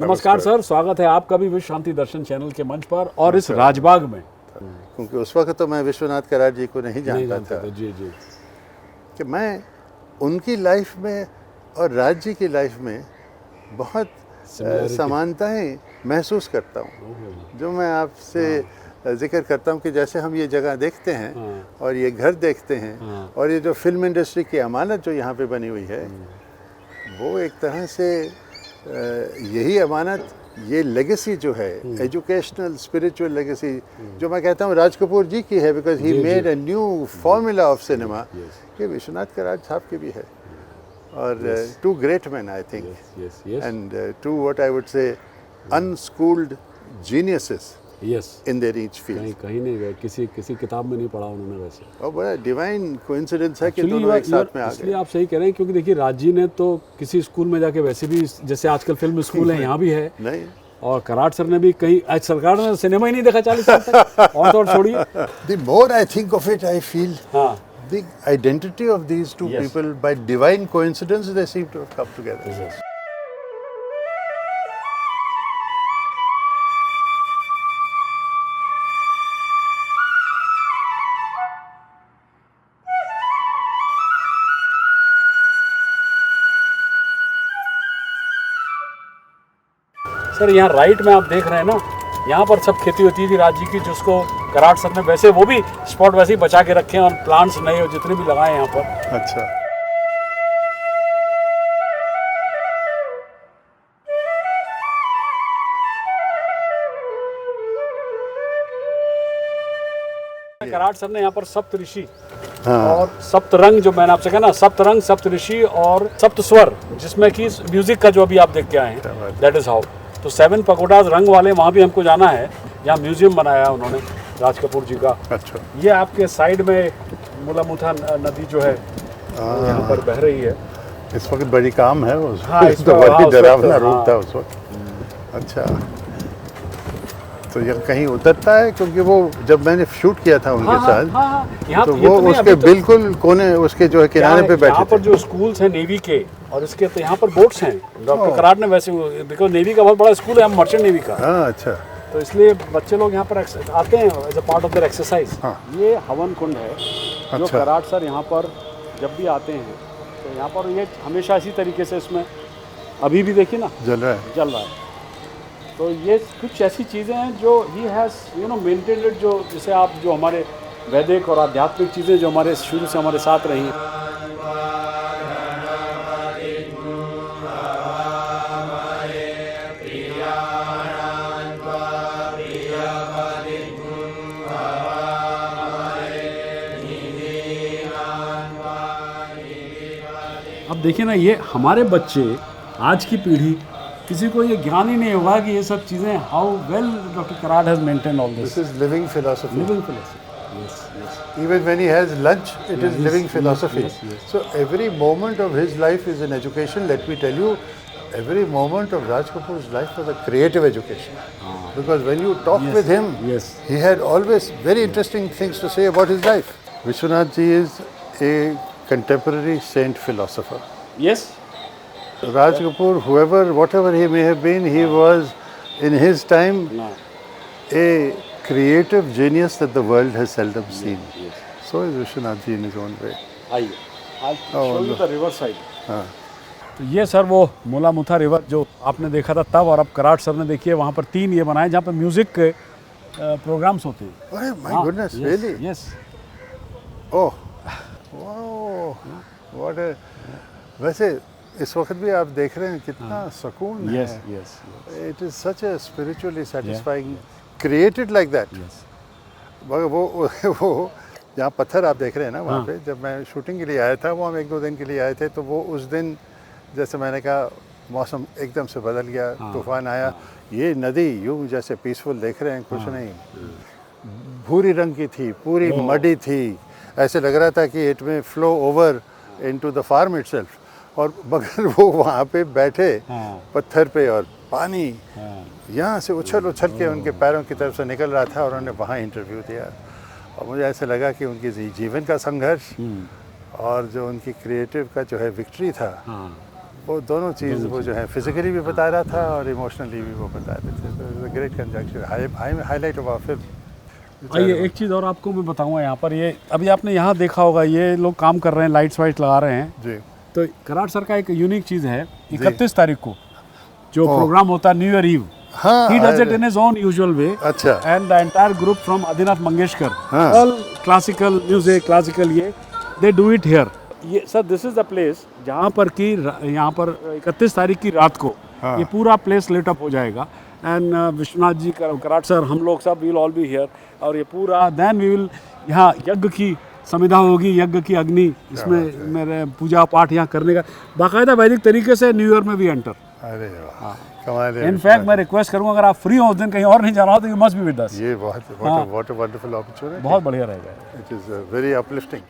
नमस्कार सर, स्वागत है आपका भी विश्व शांति दर्शन चैनल के मंच पर और इस राजबाग में। क्योंकि उस वक्त तो मैं विश्वनाथ कराड़ जी को नहीं जानता था जी जी कि मैं उनकी लाइफ में और राज जी की लाइफ में बहुत समानताएं महसूस करता हूँ, जो मैं आपसे जिक्र करता हूँ कि जैसे हम ये जगह देखते हैं और ये घर देखते हैं और ये जो फिल्म इंडस्ट्री की अमानत जो यहाँ पे बनी हुई है, वो एक तरह से यही अमानत, ये लेगेसी जो है, एजुकेशनल स्पिरिचुअल लेगेसी, जो मैं कहता हूँ राज कपूर जी की है, because he made a new formula of cinema, ये विश्वनाथ कराड़ साहब की भी है। और two great man I think, and two what I would say unschooled geniuses in their each field. कहीं नहीं गए, किसी किताब में नहीं पढ़ा उन्होंने वैसे। और बड़ा डिवाइन कोइंसिडेंस है कि दोनों एक साथ में आ गए। इसलिए आप सही कह रहे हैं, क्योंकि देखिए राज जी ने तो किसी स्कूल में जाके, वैसे भी जैसे आजकल फिल्म स्कूल है यहाँ भी है नहीं, और कराड़ सर ने भी कहीं, आज सरकार ने सिनेमा ही नहीं देखा 40 साल तक। और तो छोड़िए, the more I think of it, I feel the identity of these two people, by divine coincidence, they seem to have come together. Sir यहाँ राइट में आप देख रहे हैं ना, यहाँ पर सब खेती होती थी राज जी की, जिसको कराड़ सर ने वैसे वो भी स्पॉट वैसे ही बचा के रखे हैं और प्लांट्स नए और जितने भी लगाए हैं यहाँ पर। अच्छा, कराड़ सर ने यहाँ पर सप्त ऋषि और सप्त रंग, जो मैंने आपसे कहा ना, सप्त रंग, सप्त ऋषि और सप्त स्वर, जिसमें कि म्यूजिक का जो अभी आप देख के आए हैं, दैट इज हाउ। तो 7 पगोडाज रंग वाले, वहाँ भी हमको जाना है, जहाँ म्यूजियम बनाया है उन्होंने राज कपूर जी का। अच्छा, ये आपके साइड में मुलामुथा नदी जो है यहाँ पर बह रही है इस वक्त, बड़ी काम है वो। हाँ, तो बड़ी डरावना रूप था उस वक्त। अच्छा, तो ये कहीं उतरता है, क्योंकि वो जब मैंने शूट किया था उनके साथ, तो वो उसके बिल्कुल कोने, उसके जो है किनारे पे बैठे थे। यहाँ पर जो स्कूल्स हैं नेवी के, और इसके तो यहाँ पर बोट्स हैं। डॉक्टर कराड़ ने वैसे, बिकॉज नेवी का बहुत बड़ा स्कूल है, मर्चेंट नेवी का। अच्छा, तो इसलिए बच्चे लोग यहाँ पर आते हैं as a part of their exercise. ये हवन कुंड है जो कराड़ सर यहाँ पर जब भी आते हैं, तो यहाँ पर ये हमेशा इसी तरीके से, इसमें अभी भी देखिए ना जल रहा है। तो ये कुछ ऐसी चीज़ें हैं जो ही हैज़ मेंटेन्ड इट, जो जिसे आप, जो हमारे वैदिक और आध्यात्मिक चीज़ें जो हमारे शुरू से हमारे साथ रही हैं। अब देखिए ना, ये हमारे बच्चे, आज की पीढ़ी, किसी को ये ज्ञान ही नहीं होगा कि ये सब चीज़ें, how well doctor Karad has maintained all this. This is living philosophy. Living philosophy, yes. Even when he has lunch, it is living philosophy. So every moment of his life is an education. Let me tell you, every moment of Raj Kapoor's life was a creative education. Because when you talk with him, he had always very interesting things to say about his life. Vishwanath ji is a contemporary saint philosopher. Yes. Raj Kapoor, whatever he may have been, he was in his time a creative genius that the world has seldom seen. So is Vishwanath ji in his own way. आइए, I'll show you the river side. तो ये sir वो मुलामुथा river जो आपने देखा था तब, और अब कराड़ सर ने देखिए वहाँ पर 3 ये बनाए जहाँ पर म्यूजिक के प्रोग्राम्स होते हैं। अरे my goodness, really? Yes. Oh, wow, what ए, वैसे इस वक्त भी आप देख रहे हैं कितना सुकून है। Yes. It is such A spiritually satisfying, created like that. मगर वो जहाँ पत्थर आप देख रहे हैं ना, वहाँ पे जब मैं शूटिंग के लिए आया था, वो हम 1-2 दिन के लिए आए थे, तो वो उस दिन, जैसे मैंने कहा, मौसम एकदम से बदल गया, तूफान आया। ये नदी यूँ जैसे पीसफुल देख रहे हैं, कुछ नहीं, भूरी रंग की थी, पूरी मडी थी, ऐसे लग रहा था कि it may flow over into the farm itself. और मगर वो वहाँ पे बैठे पत्थर पे, और पानी यहाँ से उछल के उनके पैरों की तरफ से निकल रहा था, और उन्होंने वहाँ इंटरव्यू दिया। और मुझे ऐसे लगा कि उनकी जीवन का संघर्ष और जो उनकी क्रिएटिव का जो है विक्ट्री था, वो दोनों चीज़ वो जो है फिजिकली भी बता रहा था और इमोशनली भी वो बता रहे थे। तो great conjunction highlight of our film. आइए एक चीज़ और आपको मैं बताऊंगा यहाँ पर, ये अभी आपने यहाँ देखा होगा ये लोग काम कर रहे हैं, लाइट्स वाइट लगा रहे हैं जी। तो कराट सर का एक यूनिक चीज़ है 31 तारीख को जो प्रोग्राम होता है न्यू ईयर ईव, हाँ, he does it in his own usual way. अच्छा। And the entire group from Adinath Mangeshkar, हाँ। all classical music, classical ये, they do it here. ये sir this is the place जहाँ पर कि यहाँ पर 31 तारीख की रात को हाँ। ये पूरा प्लेस लेट अप हो जाएगा एंड विश्वनाथ जी कराट सर हम लोग सब विल ऑल बी हियर और ये पूरा देन वी विल यहाँ यज्ञ की संविधा होगी, यज्ञ की अग्नि इसमें मेरे पूजा पाठ यहाँ करने का बाकायदा वैदिक तरीके से न्यू ईयर में भी एंटर। अरे वाह, कमाल है। इनफैक्ट मैं रिक्वेस्ट करूंगा अगर आप फ्री हो उस दिन कहीं और नहीं जाना हो तो you must be with us. ये बहुत वंडरफुल अपॉर्चुनिटी। बहुत बढ़िया रहेगा। It is very uplifting.